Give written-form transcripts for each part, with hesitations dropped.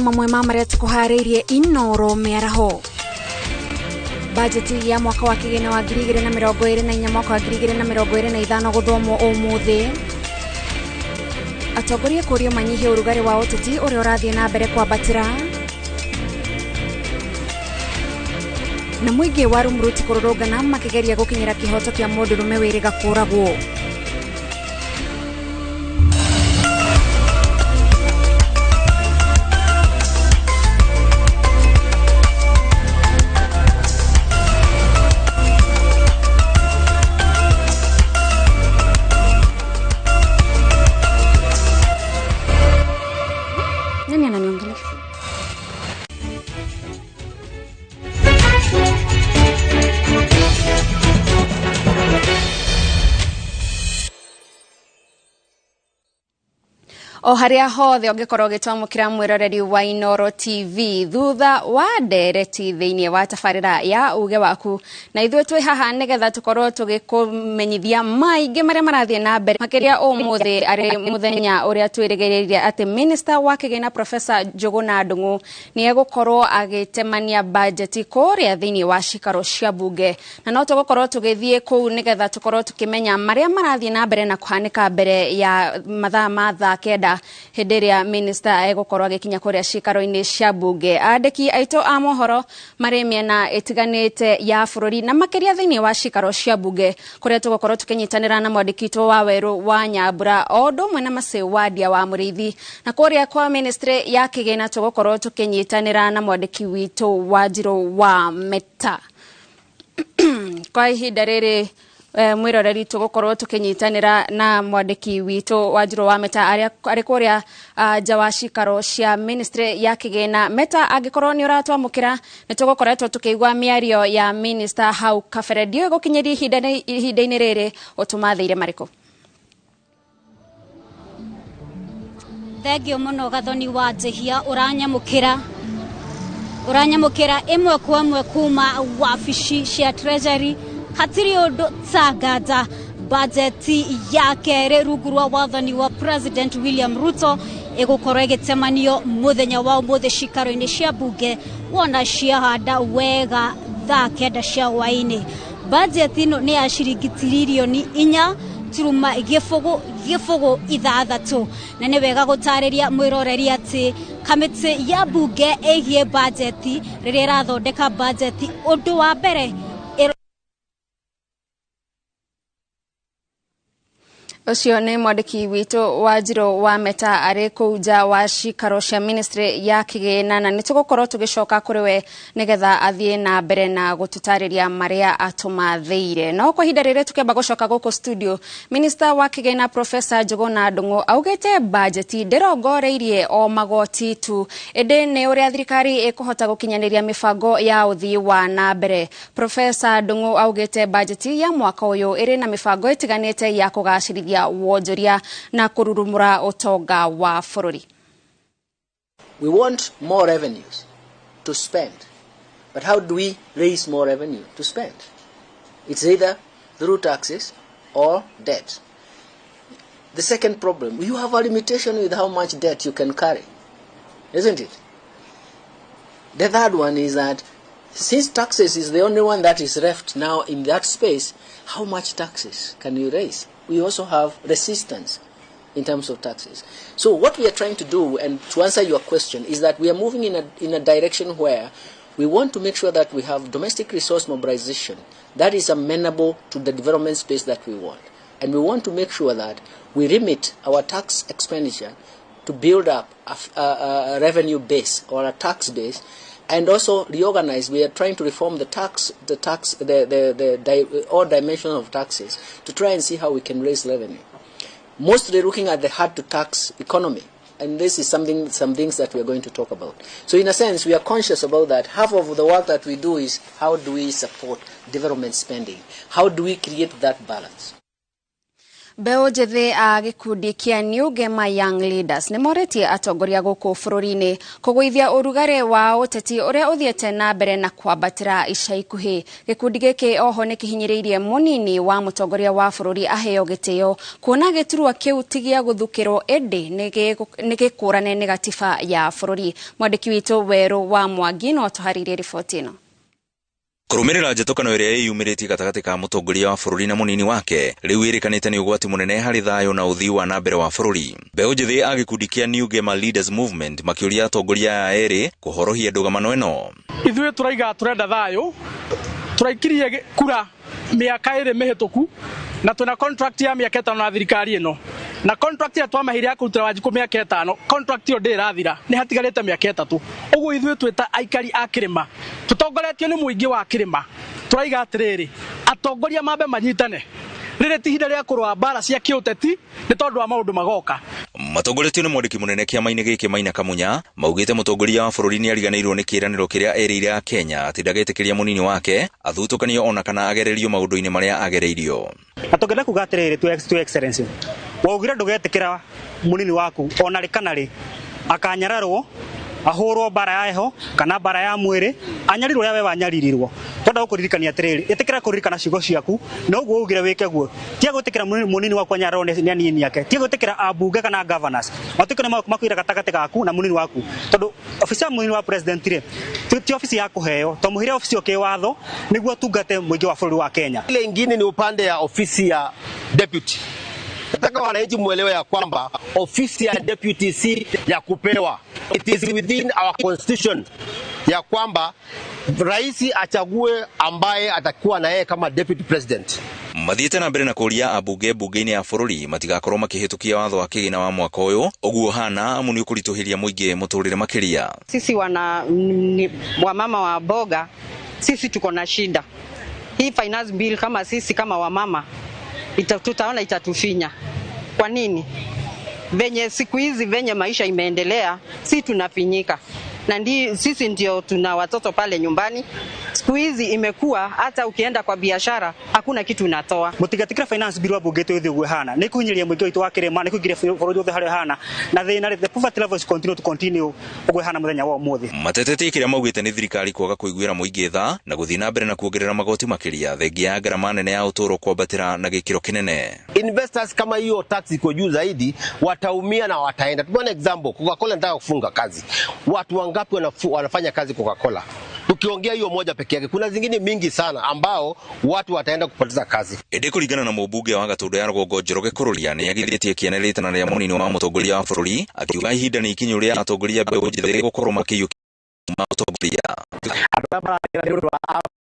mamwe maria tukuhariirie Inoro Miaraho. Bajeti ya mwaka wa kigeni wa 2024 mwaka wa 2025 guthomo umuthi. Atongoria kurio manyihie urugari wa uteti uri urathie na mbere kwambatira. Na muingi wa Rumuruti kururungana makigeria gukinyira kihoto kia mundurume wiriga kuragwo. O haria hothe ongekorwo gitwamukira mwiroreri wa Inoro TV thutha wa ndereti thiini wa tafarira ya uge waku na ithwe twi haha nigetha tukorwo tugikumenyithia maingi maria marathie na mbere makiria umuthi ari muthenya uria twirigiririe ati minister wa kigina Professor Njuguna Ndung'u ni egukorwo agitemania budget kuria thiini wa cikaro cia bunge na no tugukorwo tugithie kuu nigetha tukorwo tukimenya maria marathie na mbere na kuhanika mbere ya mathaa ma thaa kenda Hederia minister egukorwo agikinya kuria cikaro-ini cia bunge. Andiki aito a mohoro mari miena itiganite ya bururi na makiria thiini wa cikaro cia bunge kuria tugukorwo tukinyitanira na mwandikito wa Weru wa Nyambura ondo mwena mase wadia wa Muriithi na kuria kwa ministry ya kigina tugukorwo tukinyitanira na mwandiki witu wa Njiro wa Meta. Kwa ihinda riri mwiroreri tugukorwo tukinyitanira na mwandiki witu wa Njiro wa Meta ari kuria nja wa cikaro cia ministry ya kigina. Meta angikorwo ni uratwamukira ni tugukoretwo tukigwa miario ya minister hau kabere dio gukinyiri ihinda-ini riri utumathire mariko. Thengio muno gathoni wa Njihia uranyamukira imwe kwa imwe kuma wabici cia treasury hatiri undu tsagaza budget ya kere rungu rwa wathani wa President William Ruto egukorwo igitemanio muthenya wa umuthi cikaro-ini cia bunge wona ciahanda wega thaa kenda cia hwaini. Budget ino ni ya ciringi tiririoni 4.6 ithathatu na ni wega gutariria mwiroreri ati kamiti ya bunge egie budget riria irathondeka budget undu wa mbere Ucio ni mwandiki witu wa Njiro wa Meta ari kuja wa cikaro cia ministry ya kigina na nitugukorwo tugicoka kuri we nigetha athie na mbere na gututariria maria atumathire. No kwa hinda riri tukeba gucoka guku studio, minister wa kigina Professor Njuguna Ndung'u augite budget ndirongoreirie o magoti tu ende ne uria thirikari ikuhota gukinyaniria mifango ya uthii wa na mbere. Professor Ndung'u augite budget ya mwaka uyu iri na mifango itiganite ya kugacirithia wonjoria na kururumura utonga wa bururi. We want more revenues to spend, but how do we raise more revenue to spend? It's either through taxes or debt. The second problem, you have a limitation with how much debt you can carry, isn't it? The third one is that since taxes is the only one that is left now in that space, how much taxes can you raise? We also have resistance in terms of taxes. So what we are trying to do, and to answer your question, is that we are moving in a direction where we want to make sure that we have domestic resource mobilization that is amenable to the development space that we want. And we want to make sure that we remit our tax expenditure to build up a revenue base or a tax base, and also reorganize. We are trying to reform all dimensions of taxes to try and see how we can raise revenue. Mostly looking at the hard to tax economy, and this is some things that we are going to talk about. So in a sense, we are conscious about that. Half of the work that we do is how do we support development spending? How do we create that balance? Beũ njĩthĩ a gĩkundi kĩa New Gema Young Leaders nĩ moretie atongoria gũkũ bũrũri-inĩ kũgũithia ũrugarĩ wa ũteti ũrĩa ũthiĩte na mbere na kwambatĩra ica ikuhĩ. Gĩkundi gĩkĩ oho nĩ kĩhinyĩrĩirie mũnini wa mũtongoria wa bũrũri aheo gĩtĩo kuona gĩturwa kĩu ti gĩa gũthukĩrwo ĩndĩ nĩ gĩkũrane nĩ gatiba ya bũrũri. Mwandĩki witũ Werũ wa Mwangi no tũharĩrie riboti ĩno. Kũrũmĩrĩra njĩtĩkano ĩrĩa yumĩrĩtie gatagatĩ ka mũtongoria wa bũrũri na mũnini wake, rĩu ĩrĩkanĩte nĩ ũgwati mũnene harĩ thayũ na ũthii wa na mbere wa bũrũri. Mbeũ njĩthĩ a gĩkundi kĩa New Gema Leaders Movement makĩũria atongoria aya erĩ kũhorohia ndũgamano ĩno. Ithuĩ tũraiga turenda thayũ, turaikirie kura mĩaka ĩrĩ mĩhĩtũku na tuna contract ya mĩaka 5 na thirikari ĩno. Na contract ya twamahire ya kũrutĩra Wanjikũ mĩaka 5, contract ĩyo ndĩrathira, nĩ hatigarĩte mĩaka 3. Ũguo ithuĩ twĩta aikari a kĩrĩma tutongoretio nĩ mũingĩ wa kĩrĩma, turaiga atĩrĩrĩ, atongoria mambe manyitane. Rĩrĩ ti ihinda rĩa kũrũa mbara cia kĩũteti nĩ tondũ wa maũndũ magoka. Matongoretio nĩ mwandĩki mũnene kĩama-inĩ gĩkĩ Maina Kamunya maugĩte mũtongoria wa bũrũri nĩ ariganĩirwo nĩ kĩĩranĩro kĩrĩa erĩire Kenya atĩ ndagĩtĩkĩria mũnini wake athutũkanio ona kana agererio maũndũ-inĩ marĩa agereirio. Atongera kuga atĩrĩrĩ, tu excellency, waugire ndũgetĩkĩra mũnini waku ona rĩ kana rĩ akanyararwo ahũrwo bara ya heho kana bara ya mwĩrĩ anyarirwo ũrĩa we wanyaririrwo. Twenda gũkũririkania atĩrĩrĩ, ĩtĩkĩra kũririkana ciugo ciaku na ũguo ugire wĩke guo. Tiga gũtĩkĩra mũnini waku anyararwo nĩ anini yake, tiga gũtĩkĩra ambunge kana governors. Matukane makwĩra gatagatĩ gaku na mũnini waku, tondũ ofisi ya mũnini wa president rĩ ti ofisi ya kũheo, to mũhire ofisi ya watho nĩguo tungate mũingĩ wa bũrũri wa Kenya. Ile ingine ni upande ya ofisi ya deputy. Nataka wananchi muelewe ya kwamba ofisi ya deputy si ya kupewa. It is within our constitution ya kwamba rais achague ambaye atakuwa na yeye kama deputy president. Mathiĩte na mbere na kũria ambunge bunge-inĩ ya bũrũri matigakorwo makĩhĩtũkia watho wa kĩgĩna wa mwaka ũyũ. Ũguo hana amu nĩ ũkũritũhĩria mũingĩ mũtũrĩre makĩria. Sisi wamama wa boga, sisi tuko na shida. Hii finance bill kama sisi kama wamama tutaona itatufinya. Kwa nini? Venye siku hizi venye maisha imeendelea, si tunafinyika. Na sisi ndio tuna watoto pale nyumbani. Siku hizi imekuwa hata ukienda kwa biashara hakuna kitu unatoa. Mutigatikira finance bill wabunge tu ithuĩ hana nĩ kũhinyiria mũingĩ witũ wa kĩrĩma, nĩ kũingĩria bũrũri wothe harĩa hana na the poverty levels continue ũguo hana mũthenya wa ũmũthĩ. Matetetie kĩrĩa maugĩte nĩ thirikari kwaga kũiguĩra mũingĩ tha na gũthiĩ na mbere na kuongerera magoti makĩria thengia ya ngarama nene ya ũtũũro kwambatĩra na gĩkĩro kĩnene. Investors kama hiyo tax iko juu zaidi wataumia na wataenda. Tuone example, Coca-Cola nataka kufunga kazi. Watu wangapi wanafanya kazi Coca-Cola? Tukiongea hiyo moja pekee yake, kuna zingine mingi sana ambao watu wataenda kupoteza kazi. Ĩndĩ kũringana na mũmbunge wa Gatũndũ ya Rũgongo Njoroge Kũrũria nĩ agithĩtie kĩanĩrĩtana rĩa mũnini wa mũtongoria wa bũrũri akiuga ihinda nĩ ikinyu rĩa atongoria mbeũ njĩthĩ gũkorwo makĩiyũkia mũtongoria.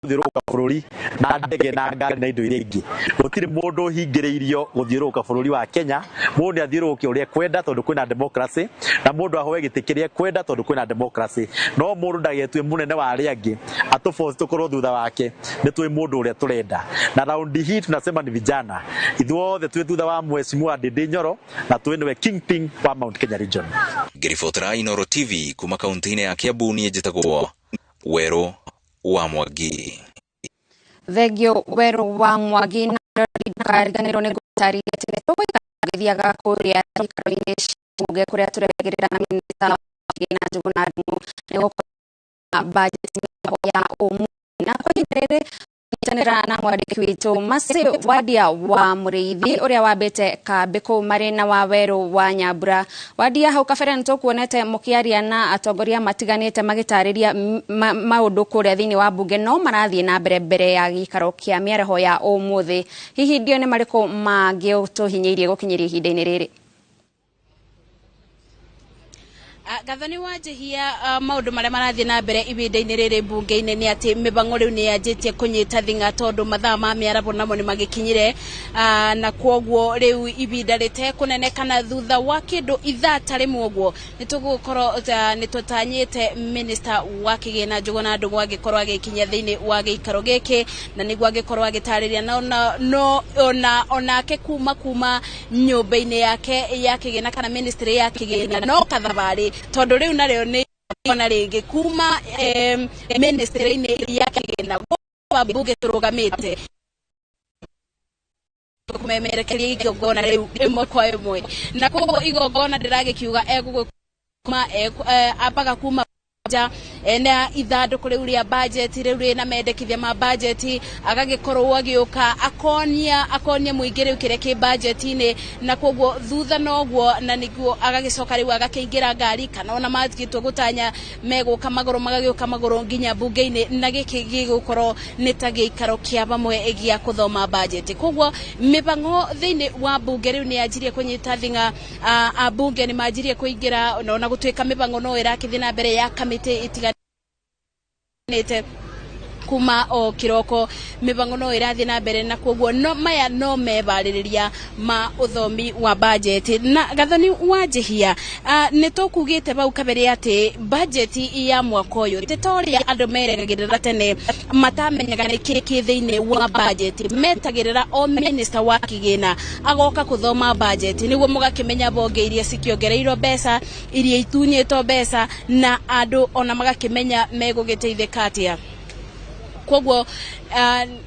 Gũthiũrũrũka bũrũri na ndege na ngari na indo iria ingĩ. Gũtirĩ mũndũ hingĩrĩirio gũthiũrũrũka bũrũri wa Kenya. Mũndũ nĩ athiũrũrũke ũrĩa kwenda tondũ kwĩna democracy na mũndũ ahoe gĩtĩ kĩrĩa kwenda tondũ kwĩna democracy. No mũndũ ndagetue mũnene wa arĩa angĩ atũforce tũkorwo thutha wake. Nĩ twĩ mũndũ ũrĩa tũrenda. Na raundi hii tunasema ni vijana. Ithuothe twĩ thutha wa Mheshimiwa Ndindi Nyoro na twĩ nĩwe kingpin wa Mount Kenya region. Ngĩribotera Inooro TV kuma kaunti-inĩ ya Kiambu niĩ njĩtagwo Werũ wa Mwangi. Thegio Werũ wa Mwangi na kariganĩrwo nĩ gũtarĩria atĩ nĩtũgũthiaga kũrĩa gĩikaro-inĩ bunge kũrĩa tũregagĩrĩra na minista wa kĩgĩna Njũgũna Ndung'u nĩ gũkorwo bajeti ya ũmũthĩ na kwa ihinda rĩrĩ nyitanĩra na mwandĩki witũ Mercy Wadia wa Mũrĩithi ũrĩa wambĩte kambĩ kũu Marina wa Werũ wa Nyambura. Wadia, hau kabere nĩtũkuonete mũkĩaria na atongoria matiganĩte magĩtarĩria maũndũ kũrĩa thĩinĩ wa bunge no marathiĩ na mbere ya gĩikaro kĩa mĩaraho ya ũmũthĩ. Hihi ndio nĩ marĩkũ mangĩtũhinyĩirie gũkinyĩria ihinda-inĩ rĩrĩ? Gathani wanjihia maundu maria marathie na mbere ibinda-inĩ rĩrĩ bunge-inĩ nĩ atĩ mĩbango rĩu nĩ yanjĩtie kũnyita thing'a tondũ mathaa ma mĩarabo namo nĩ magĩkinyire na kwoguo rĩu ibinda rĩtekũnenekana thutha wa kĩndũ ithata rĩmwe ũguo nĩ tũgũkorwo nĩ tũtanyĩte minista wa kĩgĩna Njũgũna Ndung'u agĩkorwo agĩkinya thĩinĩ wa gĩikaro gĩkĩ na nĩguo agĩkorwo agĩtarĩria na onake kuma nyũmba-inĩ yake ya kĩgĩna kana ministry ya kĩgĩna no kathabarĩ tondu riu narĩo nĩ ona rĩngĩ kuma ministry-inĩ ya kĩgĩna wa bunge tũrũgamĩte kumemerekeria igongona riu imwe kwa imwe na koguo igongona ndiragikiuga eguguma apaga kuma na ithanduku riu ria budget riu rina mendekithia ma budget agagikorwo agiuka akonia muingi riu kire ki budget ini na koguo thutha noguo na niguo agagicoka riu agakiingira ngari kana ona mathikitwo gutanya meguka maguru nginya bunge-ini na giki gigukorwo ni ta giikaro kia bamwe egia kuthoma budget koguo mibango thiini wa bunge riu ni ajirie kunyita thinga abunge ni majirie kuingira ona gutwika mibango no irakithia na mbere ya itiganite kuma o kiroko mibango no irathi na mbere na koguo no maya no mebaririria ma uthomi wa budget na gathoni wanjihia ni tukugite bau kabere ati budget ya mwaka uyu titoria andu mereragirira tene matamenyaga ni kiki thiini wa budget metagirira o minister wa kigina agoka kuthoma budget niguo mugakimenya bonge iria cikiongereirwo mbeca iria itunyitwo mbeca na andu ona magakimenya megugiteithika atia koguo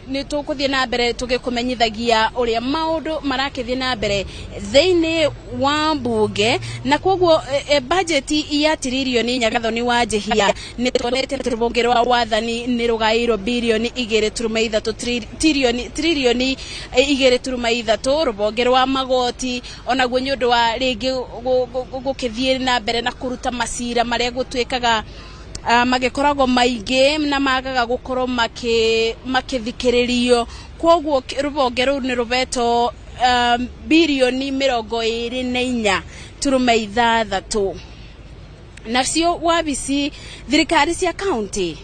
ni tukuthie na mbere tugikumenyithagia uria maundu marakithie na mbere thiini wa bunge na koguo budget ya trilioni nyagathoni wa njihia ni tonete rubunge rwa wathani ni rugairwo bilioni 2.3 trilioni 2.3 rubunge rwa magoti ona guo nyundu wa ringi gukithie na mbere na kuruta masira maria gutwikaga magikoragwo maingi na magaga gukorwo makithikiririo koguo rubonge ru ni rubeto bilioni 24.6 nacio wabici thirikari cia county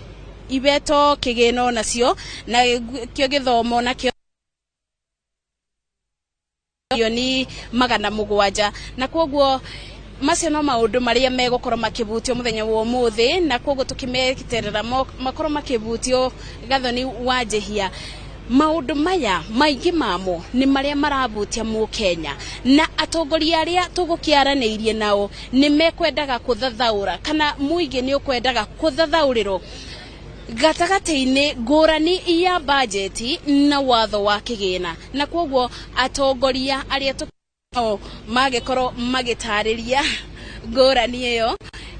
ibeto kigeno nacio na kio githomo na kio bilioni 700 na koguo macio no maundu maria megukorwo makibutio muthenya wa umuthi na koguo tukimekiterera makorwo makibutio gathoni wa njihia maundu maya maingi mamo ni maria marabutia mu Kenya na atongoria aria tugukiaraniirie nao ni mekwendaga kuthathaura kana muingi ni ukwendaga kuthathaurirwo gatagati-ini ngurani ya budget na watho wa kigina na koguo atongoria aria magikorwo magitariria ngurani iyo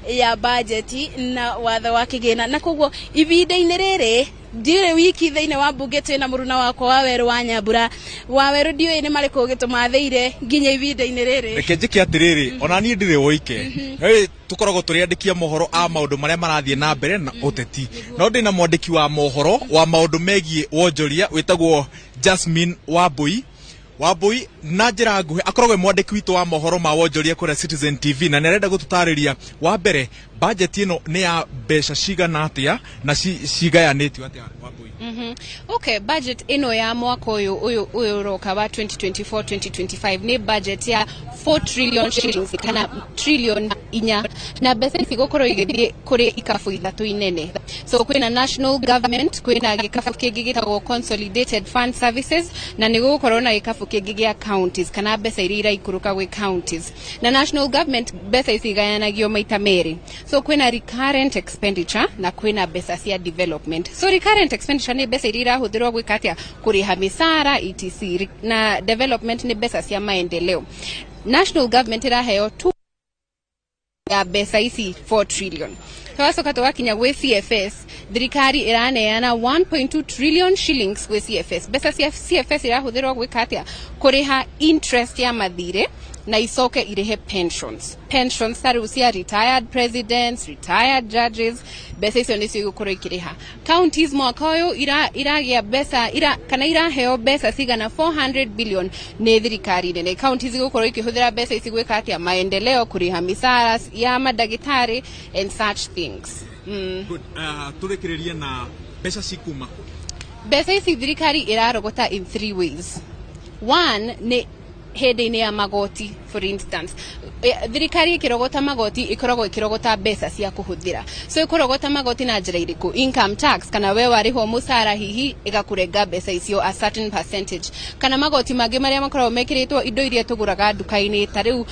ya budget na watho wa kigina na koguo ibinda-ini riri dire wiki thiini wa bunge twina muruna wakwa Waweru wa Nyambura Waweru ndiwe ni mariko gitumatheire nginya ibinda-ini riri reke njiki atiriri ona ni ndire woike tukoragwo turiandikia mohoro a maundu maria marathie na mbere na uteti no ndina mwandiki wa mohoro wa maundu megie wonjoria witagwo Jasmine Wambui na njira nguhi akoragwo mwandiki witu wa mohoro ma wonjoria kuri Citizen TV na nerenda gututariria wa mbere budget ino ni ya mbeca cigana atia na cigayanitio atia Wambui. Okay, budget ino ya mwaka uyu roka wa 2024-2025 ni budget ya 4 trillion shillings kana trillion inya na mbeca ici gukorwo igithie kuri ikafu ithatu inene so kwina national government kwina gikafu kingi gitagwo consolidated fund services na ni gukorwo na gikafu kingi gia counties kana mbeca iria iraikuruka gwi counties na national government mbeca ici igayanagio maita meri so kwina recurrent expenditure na kwina mbeca cia development so recurrent expenditure ni mbeca iria irahuthirwo gwikatia kuriha misara etc na development ni mbeca cia maendeleo national government iraheo 2 ya mbeca ici 4 trillion twacoka twakinya gwi CFS thirikari iraneana 1.2 trillion shillings gwi CFS mbeca cia CFS irahuthirwo gwikatia kuriha interest ya mathire na icoke irihe pensions taru cia retired presidents, retired judges mbeca icio nicio igũkorwo ikiriha counties mwaka uyu iragia mbeca kana iraheo mbeca cigana 400 billion ni thirikari nene counties igũkorwo ikihuthira mbeca ici gwika atia maendeleo kuriha misara ya madagitari and such things. Good. Turekererie na mbeca cikuma mbeca ici thirikari irarogota in 3 ways. One ni hedi-ini ya magoti for instance thirikari ikirogota magoti ikoragwo ikirogota mbeca cia kuhuthira so ikorogota magoti na njira iriku income tax kana we wariho musara hihi igakurenga mbeca icio a certain percentage kana magoti mangĩ maria makoragwo mekiritwo indo iria tuguraga nduka-ini tariu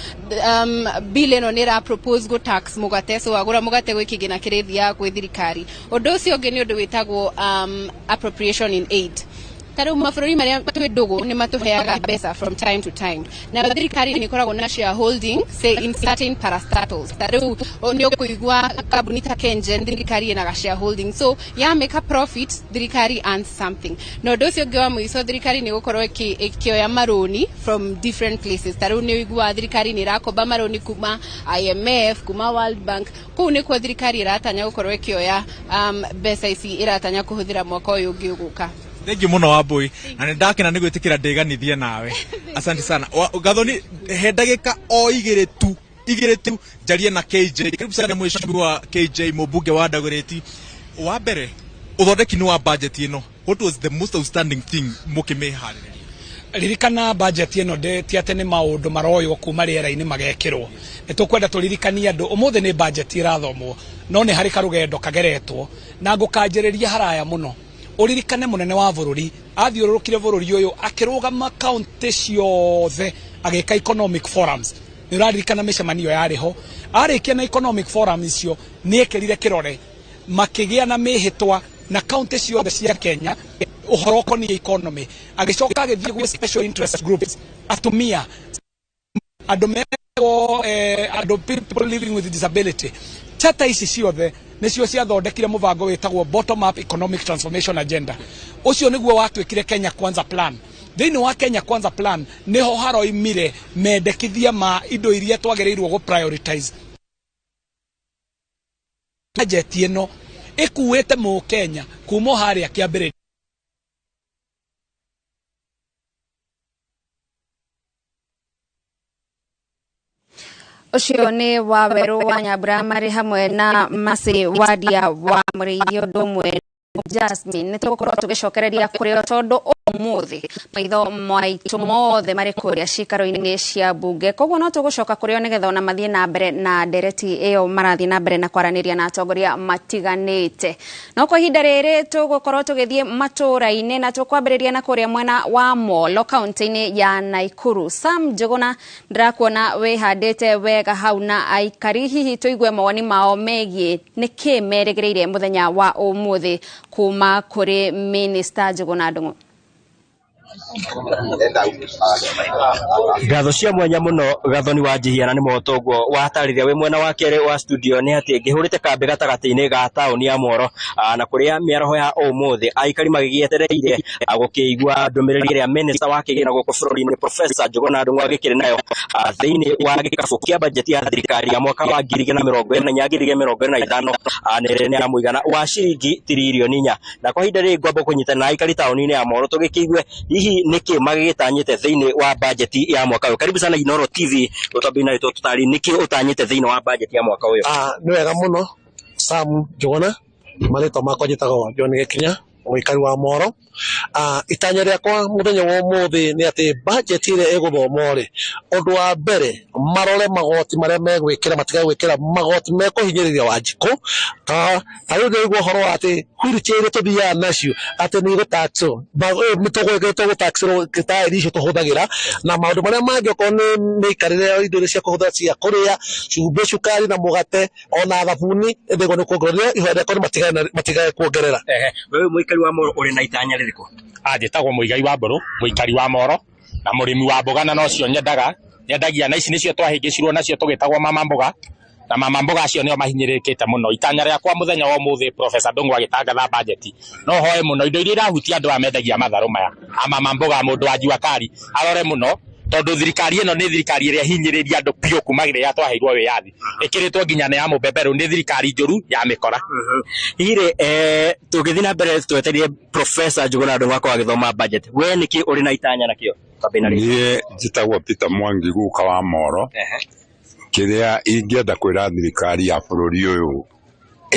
bill ino ni ra propose go tax mugate so agura mugate gwi kigina kirithia gwi thirikari undu ucio ungi ni undu witagwo appropriation in aid Taro mafurori maria matwe dogo ni matuheaga pesa from time to time. Na thirikari ni koragwo na shareholding say in certain parastatals. Taro ndio kuigwa kabuni ta Kengen thirikari ina shareholding. So ya make a profit thirikari earns something. No docio gwa mwiso thirikari ni gukorwo ikioya maroni from different places. Taro ni igwa thirikari ni rakoba maroni kuma IMF kuma World Bank. Ku ni kwa thirikari iratanya gukorwo ikioya pesa ici iratanya kuhuthira mwaka uyu ugiuguka. Thank you muno Wambui. Na nindakena ni gwitikira ndeganithie nawe. Asante sana. Gathoni he ndagika o igire tu jarie na KJ. Karibu sana mheshimiwa KJ Mubunge wa Dagoretti. Wa mbere uthondeki ni wa budget ino. What was the most outstanding thing mukimeharĩrĩria? Ririkana budget ino de tiatene maundu maroyo kuma riera-ini magekirwo. Nitukwenda turirikania andu umuthe ni budget irathomwo no ni hari karugendo kageretwo na ngukanjĩrĩria haraya muno. Uririkane munene wa bururi athiururukire bururi uyu akirugama county ciothe ageka economic forums. Niraririkana micemanio yariho arikia na economic forums icio ni ekirire kirore makigia na mihitwa na county ciothe cia Kenya uhoro koni economy agicoka agithie gwe special interest groups atumia ado people living with disability. Chata ici ciothe nicio ciathondekire mubango witagwo bottom up economic transformation agenda. Ucio niguo watwikire Kenya Kwanza plan. Thiini wa Kenya Kwanza plan niho haroimire mendekithia ma indo iria twagereirwo go prioritize. Budget ino ikuwete mu Kenya kumo haria kiambere. Ucio ni Waweru wa Nyambura mari hamwe na Masi Wadia wa Murithio Domwe Jasmine. Nitugukorwo tugicokereria kuri tondu umuthi maitho maitu mothe mari kuria cikaro-ini cia bunge. Koguo no tugucoka kurio nigetha ona mathie na mbere na ndereti iyo marathie na mbere na kwaraniria na atongoria matiganite. No kwa ihinda riri tugukorwo tugithie matura-ini na tukwambiriria na kuria mwena wa Molo county-ini ya Naikuru. Sam Njuguna ndirakuona wihandite wega hau na aikari hihi tuigue mawoni mao megie niki merigireire muthenya wa umuthi kuma kuri Minister Njuguna Ndung'u. Ngatho cia mwanya muno Gathoni wa Njihiana ni motongo watarithia we mwena wa kere wa studio ni ati ngihurite kambe gatagati-ini ga tauni ya Moro na kuria miaraho ya umuthi aikari magigietereire gukiigua ndumiriri iria minister wa kigina guku bururi-ini Professor Njuguna Ndung'u agikire nayo thiini wa gikabu kia budget ya thirikari ya mwaka wa 2024-2025 nere ya muigana wa ciringi tiririoni 4 na kwa ihinda riri ngwamba kunyitana na aikari tauni-ini ya Moro tugikiigue hihi niki magigitanyite thiini wa budget ya mwaka uyu. Karibu sana Inooro TV utabina ito tutari niki utanyite thiini wa budget ya mwaka uyu. Ni wega muno Sam Njuguna marito makwa njitagwo John Gikinya muikari wa Moro. Itanya riakwa muthenya wa umuthi ni ati budget ile iguthomwo ri undu wa mbere marore magoti maria megwikira matiga gwikira magoti mekuhinyiriria Wanjiku ta riu niguo horo ati wheelchair tuthia nacio ati ni gutaxo mitugwegete gutaxo kita irisho tuhuthagira na maundu maria mangiokorwo ni mikarire indo cia kuhutha cia kuria cumbi cukari na mugate ona thabuni ndego ni kuongerera ihore ko matigae kuongerera. Wewe muikari wa Moro uri na itanya ririko? Njitagwo Muigai wa Mburu muikari wa Moro na murimi wa mboga na nocio nyendagia na ici nicio twahingicirwo nacio tugitagwo mama mboga na mama mboga acio nio mahinyirikite muno. Itanya riakwa muthenya wa umuthi Professor Ndung'u agitangatha budget no hoe muno indo iria irahutia andu amendagia matharu maya mama mboga mundu wa Juakari arore muno tondu thirikari ino ni thirikari iria hinyiriria andu piu kumagire ya twaheirwo wiyathi ikiritwo nginya ne ya mubeberu ni thirikari njuru ya mikora. Ire tugithina mbere tweterie Professor Njuguna Ndung'u akwa agithoma budget we niki uri na itanya nakio? Nie njitagwo Peter Mwangi guka wa Moro. Kiria ingienda kwira thirikari ya bururi uyu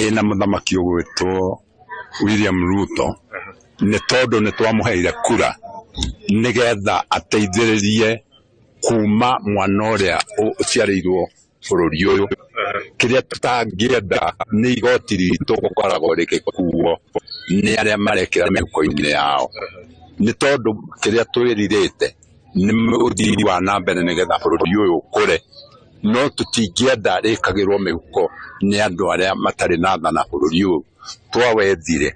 ina muthamaki ugwitwo William Ruto ni tondu ni twamuheire kura nigetha ateithiririe kuma mwana uria uciarirwo bururi uyu. Kiria tutangienda ni igoti ritu gukoragwo rikikuo ni aria marekira mihuko-ini yao ni tondu kiria twiririte ni uthiri wa nambere nigetha bururi uyu ukure no tutingienda rikagirwo mihuko ni andu aria matari na thana bururi uyu twawethire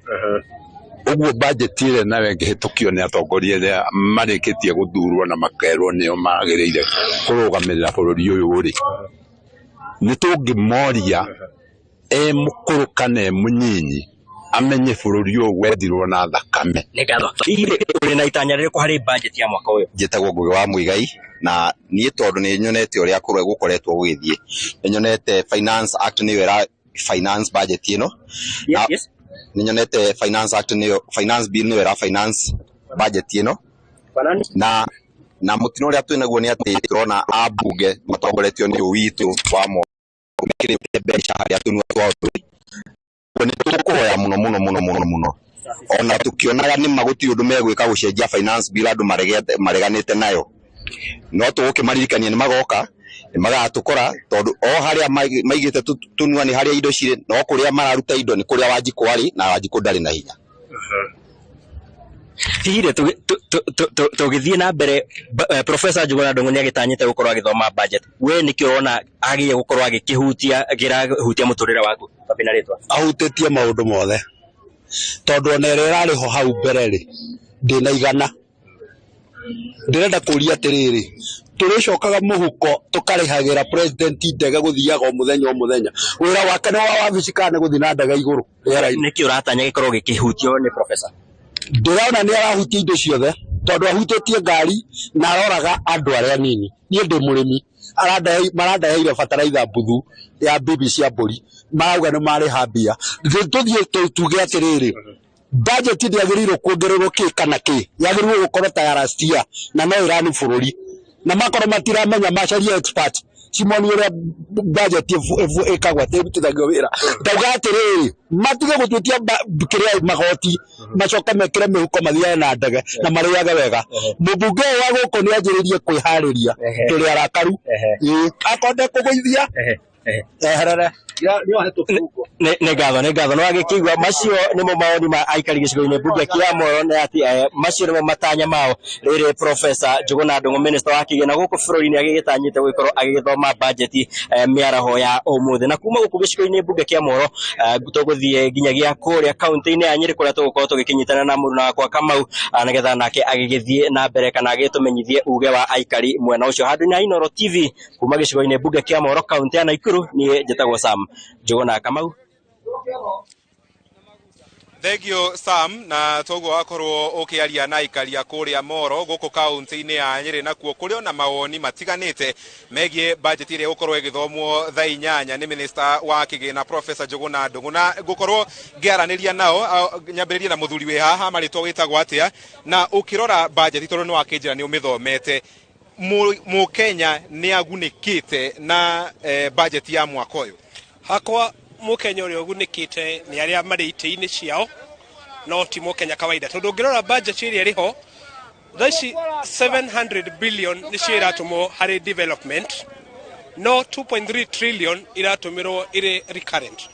uguo budget ile nawe ngĩhĩtũkio nĩ atongoria arĩa marĩkĩtie gũthurwo na makerwo nĩo magĩrĩire kũrũgamĩrĩra bũrũri ũyũ rĩ nĩ tũngĩmoria mũkũrũ kana mũnyinyi amenye bũrũri ũyũ wendirwo na thakame. Nĩgatho ĩrĩ na itanya rĩrĩkũ harĩ budget ya mwaka ũyũ? Njĩtagwo Ngugi wa Muigai na niĩ tondũ nĩ nyonete ũrĩa gũkoretwo gũgĩthiĩ nĩ nyonete finance act nĩyo ĩra finance budget ĩno. Yes. Nĩ nyonete finance bill nĩyo ĩra finance budget ĩno. Na mũtino ũrĩa twĩnaguo nĩ atĩ tũrona ambunge matongoretio nĩ witũ wa mo mekĩrĩte mbeca harĩa tũnua twa bũrũri. Nĩ tũkũhoya mũno ona tukionaga nĩ magũtirĩ ũndũ megwĩka gũcenjia finance bill andũ mareganĩte nayo no tũgũkĩmaririkania nĩ magoka nĩ magatũkora tondũ o harĩa maigĩte tũnua nĩ harĩa indo cirĩ no kũrĩa mararuta indo nĩ kũrĩa Wanjikũ arĩ na Wanjikũ ndarĩ na hinya. Hire tũgĩthiĩ na mbere Professor Njuguna Ndung'u nĩ agĩtanyĩte gũkorwo agĩthoma budget. We nĩkĩ ũrona agĩrĩire gũkorwo agĩkĩhutia mũtũrĩre waku? Ahutĩtie maũndũ mothe tondũ ona ĩrĩa ĩrarĩ ho hau mbere rĩ ndĩna igana. Ndĩrenda kũria atĩrĩrĩ tũrĩcokaga mũhuko tũkarĩhagĩra president ndege gũthiaga o mũthenya wĩra wake nĩ wa wabici kana nĩ gũthiĩ na ndege igũrũ. Nĩkĩ ũratanya gĩkorwo gĩkĩhutio nĩ Professor? Ndĩrona nĩ arahutia indo ciothe tondũ ahutĩtie ngari na aroraga andũ arĩa nini. Niĩ ndĩ mũrĩmi marandaheire bataraitha mbuthu ya bibi cia mbũri marauga nĩ marĩha mbia. Tũthiĩ tuge atĩrĩrĩ budget ndĩagĩrĩirwo kuongererwo kĩ kana kĩ yagĩrĩirwo gũkorwo ta ya last year na no ĩrani bũrũri na makorwo matiramenya macaria expert Simoni ũrĩa budget ĩkagwa tĩrutithagio wĩra ndauga atĩrĩrĩ matige gũtuĩtia kĩrĩa magoti macoka mekĩre mĩhuko mathiae na ndege na marĩage wega. Mũmbunge wa gũkũ nĩ anjĩrĩirie kwĩharĩria tũrĩ arakaru akonde kũgũithia eherere nĩ ngatho no agĩkĩigua macio nĩmo maoni ma aikari gĩcigo-inĩ mbunge kĩa Moro na atĩ macio nĩmo matanya mao rĩrĩ Professor Njuguna Ndung'u minister wa kĩgĩna gũkũ bũrũri-inĩ agĩgĩtanyĩte gũkorwo agĩgĩthoma budget mĩaraho ya ũmũthĩ. Na kuma gũkũ gĩcigo-inĩ mbunge kĩa Moro tũgũthiĩ nginyagia kũrĩa kaunti-inĩ ya Nyĩrĩ kũrĩa tũgũkorwo tũgĩkĩnyitana na mũruna wakwa Kamau nĩgetha nake agĩgĩthiĩ na mbere kana agĩtũmenyithie uge wa aikari mwena ũcio. Handũ-inĩ ha Inooro TV kuma gĩcigo-inĩ mbunge kĩa Moro kaunti ya Naikuru niĩ njĩtagwo Sam Njuguna Kamau. Thegio Sam na toguo wakorwo ũkĩaria na aikaria kũrĩa Moro gũkũ kaunti-inĩ ya Nyĩrĩ nakuo kũrĩ ona mawoni matiganĩte megiĩ budget ĩrĩa gũkorwo ĩgĩthomwo thaa 8 nĩ minister wa kĩgĩna Professor Njuguna Ndung'u na gũkorwo ngĩaranĩria nao nyambĩrĩrie na mũthuri wĩ haha marĩtwa wĩtagwo atĩa na ũkĩrora budget tondũ nĩ wakĩnjĩra nĩ ũmĩthomete Mũkenya nĩ agunĩkĩte na budget ya mwaka ũyũ? Hakwa Mũkenya ũrĩa ũgunĩkĩte nĩ arĩa marĩ itĩ-inĩ ciao no ti Mũkenya kawaida tondũ ũngĩrora budget ĩrĩa ĩrĩho thaici 700 billion nĩcio iratũmwo harĩ development no 2.3 trillion iratũmĩrwo ĩrĩ recurrent.